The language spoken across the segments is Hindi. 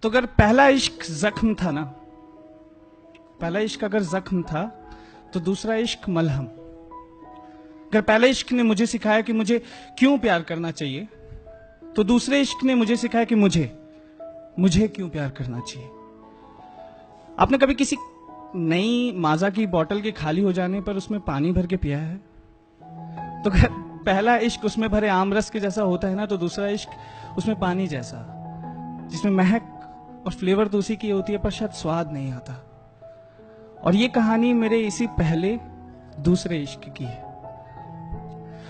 तो अगर पहला इश्क जख्म था ना, पहला इश्क अगर जख्म था तो दूसरा इश्क मलहम। अगर पहले इश्क ने मुझे सिखाया कि मुझे क्यों प्यार करना चाहिए, तो दूसरे इश्क ने मुझे सिखाया कि मुझे क्यों प्यार करना चाहिए। आपने कभी किसी नई माजा की बोतल के खाली हो जाने पर उसमें पानी भर के पिया है? तो अगर पहला इश्क उसमें भरे आमरस के जैसा होता है ना, तो दूसरा इश्क उसमें पानी जैसा, जिसमें महक और फ्लेवर तो उसी की होती है पर शायद स्वाद नहीं आता। और ये कहानी मेरे इसी पहले दूसरे इश्क की है।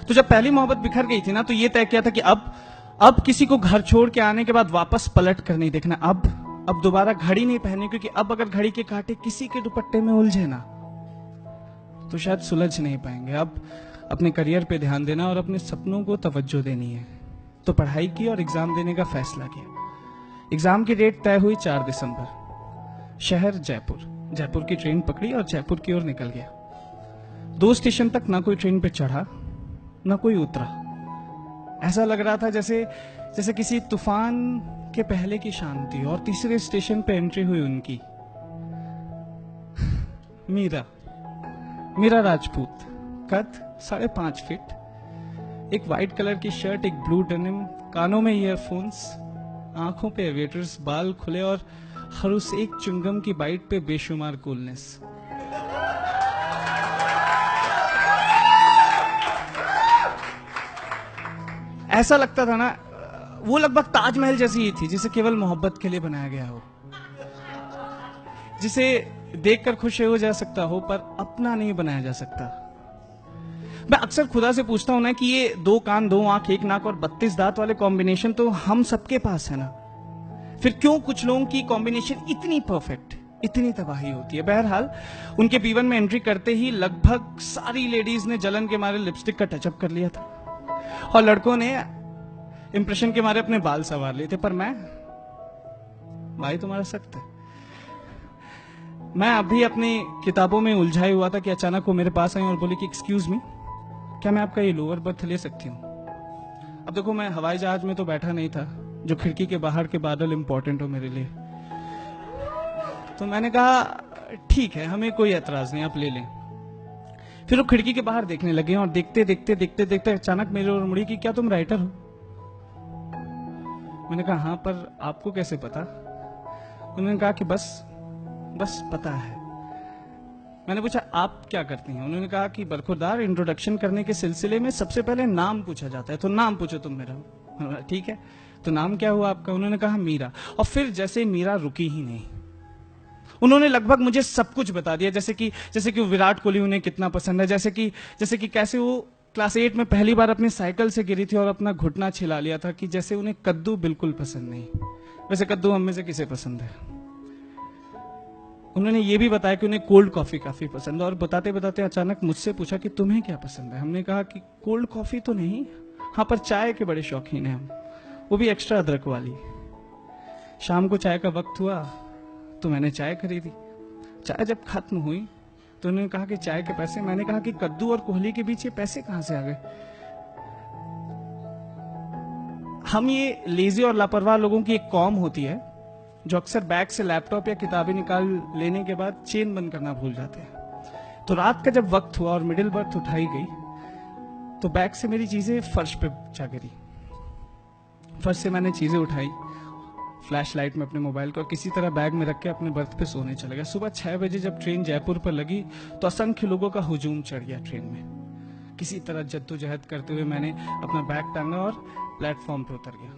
तो जब पहली मोहब्बत बिखर गई थी ना, तो ये तय किया था कि अब किसी को घर छोड़ के आने के बाद वापस पलट कर नहीं देखना। अब दोबारा घड़ी नहीं पहननी, क्योंकि अब अगर घड़ी के कांटे किसी के दुपट्टे में उलझे ना, तो शायद सुलझ नहीं पाएंगे। अब अपने करियर पे ध्यान देना और अपने सपनों को तवज्जो देनी है। तो पढ़ाई की और एग्जाम देने का फैसला किया। एग्जाम की डेट तय हुई 4 दिसंबर। शहर जयपुर। जयपुर की ट्रेन पकड़ी और जयपुर की ओर निकल गया। 2 स्टेशन तक ना कोई ट्रेन पे चढ़ा ना कोई उतरा। ऐसा लग रहा था जैसे किसी तूफान के पहले की शांति। और तीसरे स्टेशन पे एंट्री हुई उनकी, मीरा राजपूत। कद 5.5 फीट, एक व्हाइट कलर की शर्ट, एक ब्लू डेनिम, कानों में ईयरफोन्स, आंखों पे एविएटर्स, बाल खुले और हर उस एक चुंगम की बाइट पे बेशुमार कूलनेस। ऐसा लगता था ना, वो लगभग ताजमहल जैसी ही थी जिसे केवल मोहब्बत के लिए बनाया गया हो, जिसे देखकर खुश हो जा सकता हो पर अपना नहीं बनाया जा सकता। मैं अक्सर खुदा से पूछता हूं ना कि ये 2 कान 2 आंख 1 नाक और 32 दांत वाले कॉम्बिनेशन तो हम सबके पास है ना, फिर क्यों कुछ लोगों की कॉम्बिनेशन इतनी परफेक्ट, इतनी तबाही होती है। बहरहाल उनके जीवन में एंट्री करते ही लगभग सारी लेडीज ने जलन के मारे लिपस्टिक का टचअप कर लिया था और लड़कों ने इंप्रेशन के मारे अपने बाल संवार लिए थे। पर मैं, भाई तुम्हारा सख्त है। मैं अभी अपनी किताबों में उलझाई हुआ था कि अचानक वो मेरे पास आई और बोली कि एक्सक्यूज मी, क्या मैं आपका ये लोअर बर्थ ले सकती हूँ? अब देखो, मैं हवाई जहाज में तो बैठा नहीं था जो खिड़की के बाहर के बादल इंपॉर्टेंट हो मेरे लिए। तो मैंने कहा ठीक है, हमें कोई एतराज नहीं, आप ले लें। फिर वो खिड़की के बाहर देखने लगे और देखते देखते अचानक मेरे ओर मुड़ी कि क्या तुम राइटर हो? मैंने कहा हाँ, पर आपको कैसे पता? उन्होंने कहा कि बस पता है। मैंने पूछा आप क्या करती हैं? उन्होंने कहा कि बरखुरदार, इंट्रोडक्शन करने के सिलसिले में सबसे पहले नाम पूछा जाता है, तो नाम पूछो तुम मेरा। ठीक है, तो नाम क्या हुआ आपका? उन्होंने कहा मीरा। और फिर जैसे मीरा रुकी ही नहीं, उन्होंने लगभग मुझे सब कुछ बता दिया। जैसे कि विराट कोहली उन्हें कितना पसंद है, जैसे कि कैसे वो क्लास 8 में पहली बार अपनी साइकिल से गिरी थी और अपना घुटना छिला लिया था, कि जैसे उन्हें कद्दू बिल्कुल पसंद नहीं। वैसे कद्दू हम में से किसे पसंद है? उन्होंने ये भी बताया कि उन्हें कोल्ड कॉफी काफी पसंद है। और बताते बताते अचानक मुझसे पूछा कि तुम्हें क्या पसंद है? हमने कहा कि कोल्ड कॉफी तो नहीं, हाँ पर चाय के बड़े शौकीन हैं हम, वो भी एक्स्ट्रा अदरक वाली। शाम को चाय का वक्त हुआ तो मैंने चाय खरीदी। चाय जब खत्म हुई तो उन्होंने कहा कि चाय के पैसे। मैंने कहा कि कद्दू और कोहली के बीच ये पैसे कहां से आ गए? हम ये लेजी और लापरवाह लोगों की एक कौम होती है जो अक्सर बैग से लैपटॉप या किताबें निकाल लेने के बाद चेन बंद करना भूल जाते हैं। तो रात का जब वक्त हुआ और मिडिल बर्थ उठाई गई, तो बैग से मेरी चीजें फर्श पे जा गिरी। फर्श से मैंने चीजें उठाई, फ्लैश लाइट में अपने मोबाइल को, और किसी तरह बैग में रख के अपने बर्थ पे सोने चला गया। सुबह 6 बजे जब ट्रेन जयपुर पर लगी तो असंख्य लोगों का हुजूम चढ़ गया ट्रेन में। किसी तरह जद्दोजहद करते हुए मैंने अपना बैग टांगा और प्लेटफॉर्म पे उतर गया।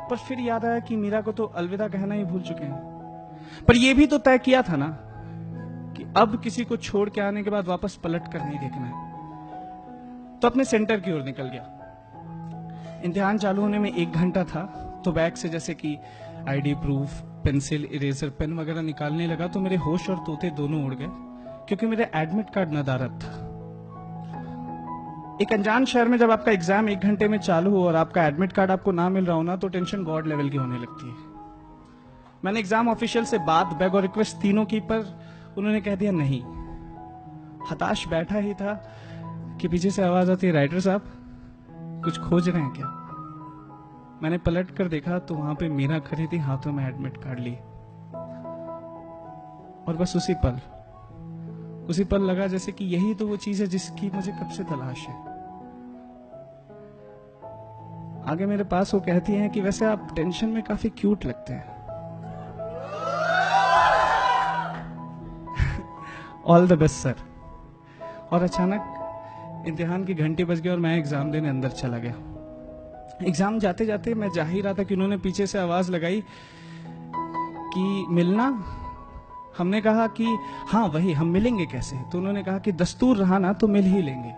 पर फिर याद आया कि मीरा को तो अलविदा कहना ही भूल चुके हैं। पर यह भी तो तय किया था ना कि अब किसी को छोड़ के आने के बाद वापस पलट कर नहीं देखना है। तो अपने सेंटर की ओर निकल गया। इम्तिहान चालू होने में 1 घंटा था, तो बैग से जैसे कि ID proof, pencil, eraser, pen वगैरह निकालने लगा तो मेरे होश और तोते दोनों उड़ गए, क्योंकि मेरे एडमिट कार्ड नदारद था। एक अनजान शहर में जब आपका एग्जाम 1 घंटे में चालू हो और आपका एडमिट कार्ड आपको ना मिल रहा हो ना, तो टेंशन गॉड लेवल की होने लगती है। मैंने एग्जाम ऑफिशियल से बात, बैग और रिक्वेस्ट तीनों की, पर उन्होंने कह दिया नहीं। हताश बैठा ही था कि पीछे से आवाज आती है, राइटर साहब कुछ खोज रहे हैं क्या? मैंने पलट कर देखा तो वहां पे मीरा खड़ी थी, हाथों में एडमिट कार्ड लिए। और बस उसी पल लगा जैसे कि यही तो वो चीज है जिसकी मुझे कब से तलाश है। आगे मेरे पास वो कहती हैं कि वैसे आप टेंशन में काफी क्यूट लगते हैं। All the best sir. और अचानक इम्तिहान की घंटी बज गई और मैं एग्जाम देने अंदर चला गया। एग्जाम जाते जाते मैं जा ही रहा था कि उन्होंने पीछे से आवाज लगाई कि मिलना। हमने कहा कि हाँ वही, हम मिलेंगे कैसे? तो उन्होंने कहा कि दस्तूर रहा ना तो मिल ही लेंगे।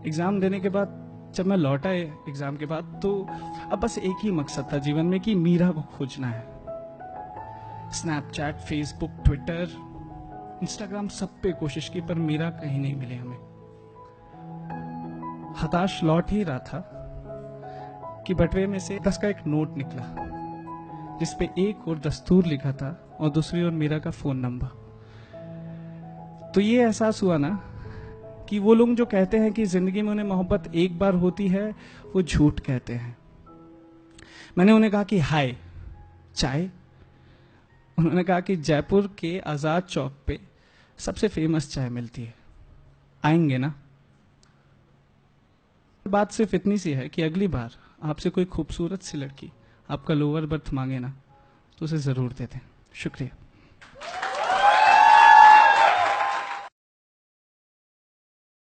एग्जाम देने के बाद जब मैं लौटा एग्जाम के बाद, तो अब बस एक ही मकसद था जीवन में कि मीरा को खोजना है। स्नैपचैट, फेसबुक, ट्विटर, इंस्टाग्राम, सब पे कोशिश की, पर मीरा कहीं नहीं मिले हमें। हताश लौट ही रहा था कि बटवे में से 10 का एक नोट निकला जिसपे एक और दस्तूर लिखा था और दूसरी ओर मीरा का फोन नंबर। तो ये एहसास हुआ ना कि वो लोग जो कहते हैं कि जिंदगी में उन्हें मोहब्बत एक बार होती है, वो झूठ कहते हैं। मैंने उन्हें कहा कि हाय, चाय? उन्होंने कहा कि जयपुर के आजाद चौक पे सबसे फेमस चाय मिलती है, आएंगे ना? बात सिर्फ इतनी सी है कि अगली बार आपसे कोई खूबसूरत सी लड़की आपका लोअर बर्थ मांगे ना, तो उसे जरूर दे दें। शुक्रिया।